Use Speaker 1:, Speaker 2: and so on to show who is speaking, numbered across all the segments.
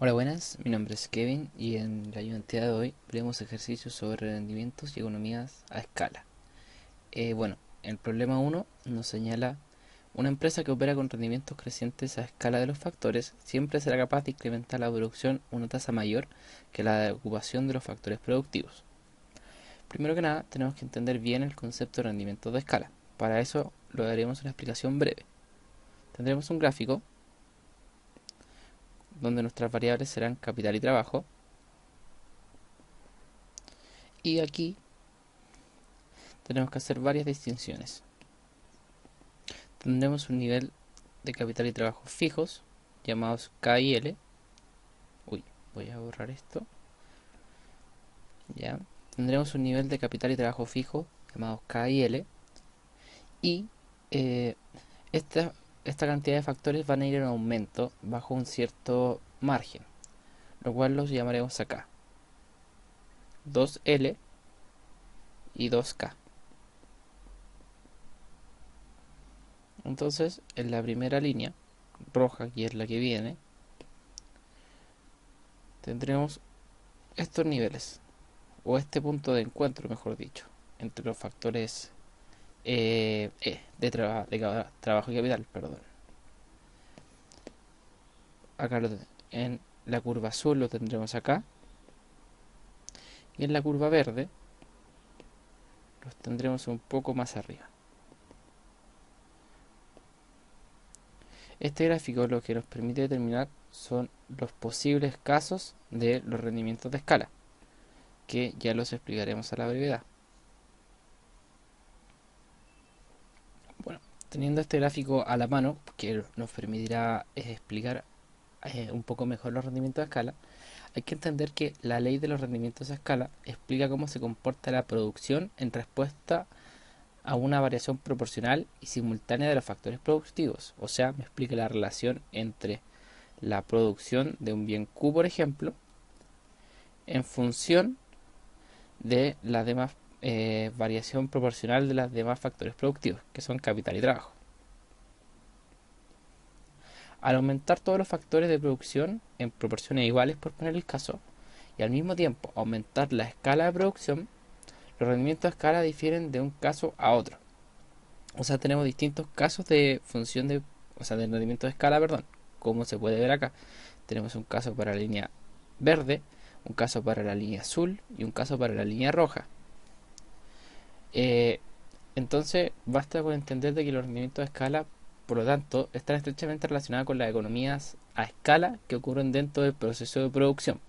Speaker 1: Hola, buenas, mi nombre es Kevin y en la ayudantía de hoy veremos ejercicios sobre rendimientos y economías a escala. El problema uno nos señala: una empresa que opera con rendimientos crecientes a escala de los factores siempre será capaz de incrementar la producción a una tasa mayor que la de ocupación de los factores productivos. Primero que nada, tenemos que entender bien el concepto de rendimientos de escala. Para eso lo daremos una explicación breve. Tendremos un gráfico donde nuestras variables serán capital y trabajo, y aquí tenemos que hacer varias distinciones. Tendremos un nivel de capital y trabajo fijos, llamados K y L. Uy, voy a borrar esto. Ya. Tendremos un nivel de capital y trabajo fijo, llamados K y L. Y eh, esta, esta cantidad de factores van a ir en aumento bajo un cierto margen, lo cual los llamaremos acá 2L y 2K. Entonces, en la primera línea, roja, que es la que viene, tendremos estos niveles, o este punto de encuentro, mejor dicho, entre los factores de trabajo y capital, perdón. Acá en la curva azul lo tendremos acá, y en la curva verde los tendremos un poco más arriba. Este gráfico lo que nos permite determinar son los posibles casos de los rendimientos de escala, que ya los explicaremos a la brevedad. Bueno, teniendo este gráfico a la mano, que nos permitirá explicar un poco mejor los rendimientos de escala, hay que entender que la ley de los rendimientos a escala explica cómo se comporta la producción en respuesta a una variación proporcional y simultánea de los factores productivos. O sea, me explica la relación entre la producción de un bien Q, por ejemplo, en función de la demás variación proporcional de los demás factores productivos, que son capital y trabajo. Al aumentar todos los factores de producción en proporciones iguales, por poner el caso, y al mismo tiempo aumentar la escala de producción, los rendimientos a escala difieren de un caso a otro. O sea, tenemos distintos casos de función de, o sea, de rendimiento de escala, perdón, como se puede ver acá. Tenemos un caso para la línea verde, un caso para la línea azul y un caso para la línea roja. Eh, entonces, basta con entender de que los rendimientos de escala, por lo tanto, están estrechamente relacionados con las economías a escala que ocurren dentro del proceso de producción.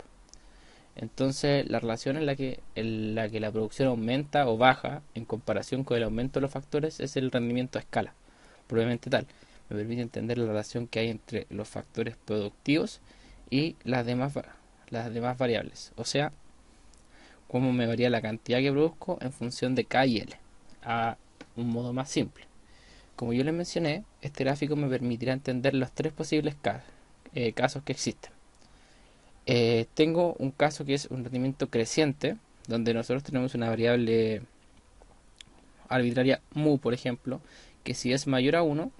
Speaker 1: Entonces, la relación en la que la producción aumenta o baja en comparación con el aumento de los factores es el rendimiento a escala, probablemente tal. Me permite entender la relación que hay entre los factores productivos y las demás variables. O sea, cómo me varía la cantidad que produzco en función de K y L, a un modo más simple. Como yo les mencioné, este gráfico me permitirá entender los tres posibles casos que existen. Tengo un caso que es un rendimiento creciente, donde nosotros tenemos una variable arbitraria mu, por ejemplo, que si es mayor a 1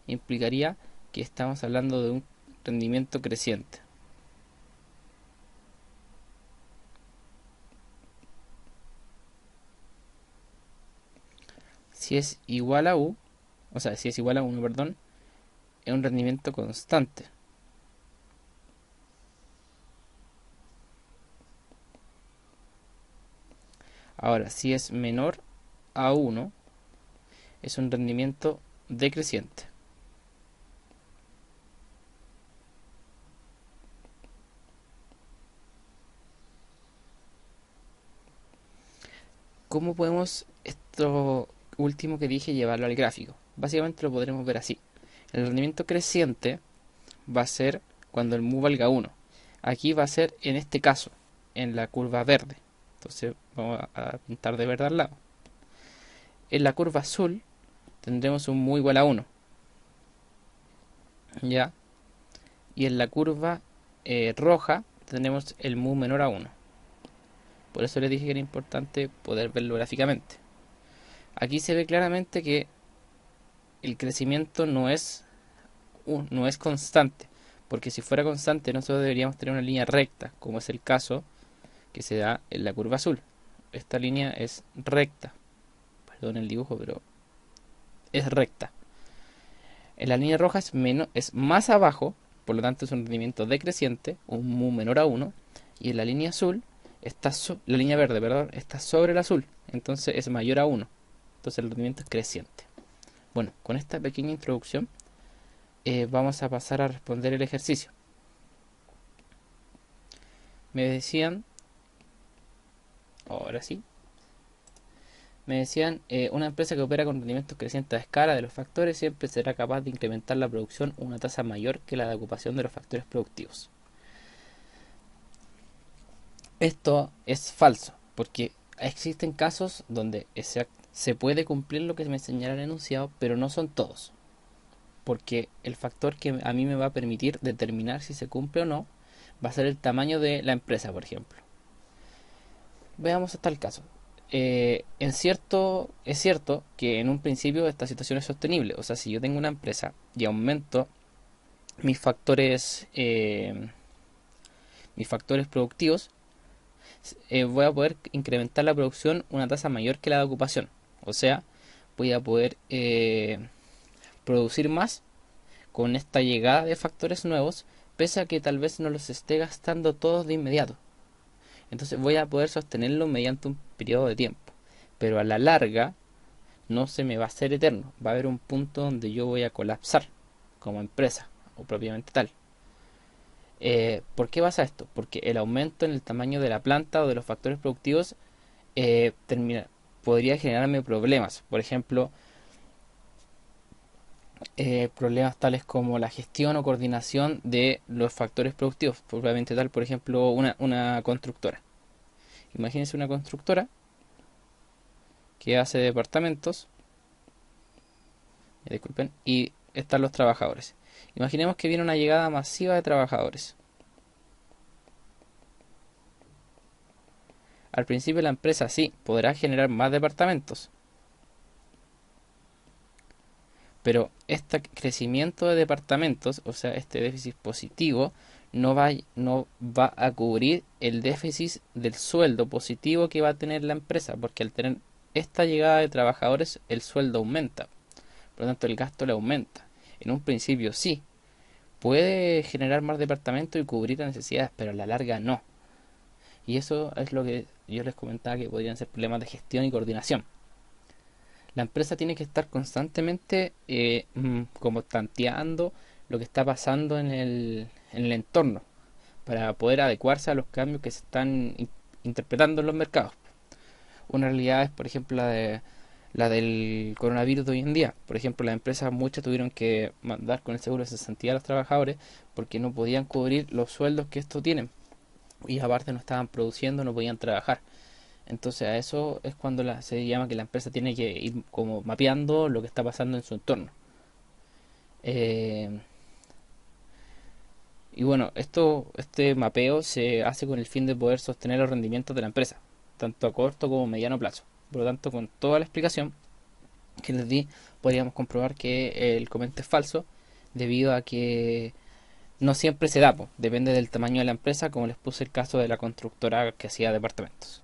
Speaker 1: implicaría que estamos hablando de un rendimiento creciente. Si es igual a u, o sea, si es igual a 1, perdón, es un rendimiento constante. Ahora, si es menor a 1, es un rendimiento decreciente. ¿Cómo podemos esto último que dije llevarlo al gráfico? Básicamente lo podremos ver así. El rendimiento creciente va a ser cuando el mu valga 1. Aquí va a ser en este caso, en la curva verde. Entonces vamos a pintar de verde al lado. En la curva azul tendremos un mu igual a 1. ¿Ya? Y en la curva roja tendremos el mu menor a 1. Por eso les dije que era importante poder verlo gráficamente. Aquí se ve claramente que el crecimiento no es constante, porque si fuera constante nosotros deberíamos tener una línea recta, como es el caso que se da en la curva azul. Esta línea es recta, perdón el dibujo, pero es recta. En la línea roja es más abajo, por lo tanto es un rendimiento decreciente, un mu menor a 1, y en la línea azul, la línea verde, perdón, está sobre el azul, entonces es mayor a 1, entonces el rendimiento es creciente. Bueno, con esta pequeña introducción vamos a pasar a responder el ejercicio. Me decían, ahora sí, una empresa que opera con rendimientos crecientes a escala de los factores siempre será capaz de incrementar la producción a una tasa mayor que la de ocupación de los factores productivos. Esto es falso, porque existen casos donde se puede cumplir lo que me señala el enunciado, pero no son todos. Porque el factor que a mí me va a permitir determinar si se cumple o no va a ser el tamaño de la empresa, por ejemplo. Veamos hasta el caso. Es cierto que en un principio esta situación es sostenible. O sea, si yo tengo una empresa y aumento mis factores productivos, voy a poder incrementar la producción una tasa mayor que la de ocupación. O sea, voy a poder producir más con esta llegada de factores nuevos, pese a que tal vez no los esté gastando todos de inmediato. Entonces voy a poder sostenerlo mediante un periodo de tiempo. Pero a la larga no se me va a hacer eterno. Va a haber un punto donde yo voy a colapsar como empresa o propiamente tal. ¿Por qué pasa esto? Porque el aumento en el tamaño de la planta o de los factores productivos podría generarme problemas. Por ejemplo, problemas tales como la gestión o coordinación de los factores productivos. Propiamente tal, por ejemplo, una constructora. Imagínense una constructora que hace departamentos, disculpen, y están los trabajadores. Imaginemos que viene una llegada masiva de trabajadores. Al principio la empresa sí podrá generar más departamentos, pero este crecimiento de departamentos, o sea, este déficit positivo, no va a cubrir el déficit del sueldo positivo que va a tener la empresa, porque al tener esta llegada de trabajadores el sueldo aumenta, por lo tanto el gasto le aumenta. En un principio sí, puede generar más departamentos y cubrir las necesidades, pero a la larga no. Y eso es lo que yo les comentaba, que podrían ser problemas de gestión y coordinación. La empresa tiene que estar constantemente como tanteando lo que está pasando en el entorno para poder adecuarse a los cambios que se están interpretando en los mercados. Una realidad es, por ejemplo, la del coronavirus de hoy en día. Por ejemplo, las empresas muchas tuvieron que mandar con el seguro de cesantía a los trabajadores porque no podían cubrir los sueldos que estos tienen. Y aparte no estaban produciendo, no podían trabajar. Entonces a eso es cuando se llama que la empresa tiene que ir como mapeando lo que está pasando en su entorno. Eh, y bueno, este mapeo se hace con el fin de poder sostener los rendimientos de la empresa, tanto a corto como a mediano plazo. Por lo tanto, con toda la explicación que les di, podríamos comprobar que el comentario es falso, debido a que no siempre se da, depende del tamaño de la empresa, como les puse el caso de la constructora que hacía departamentos.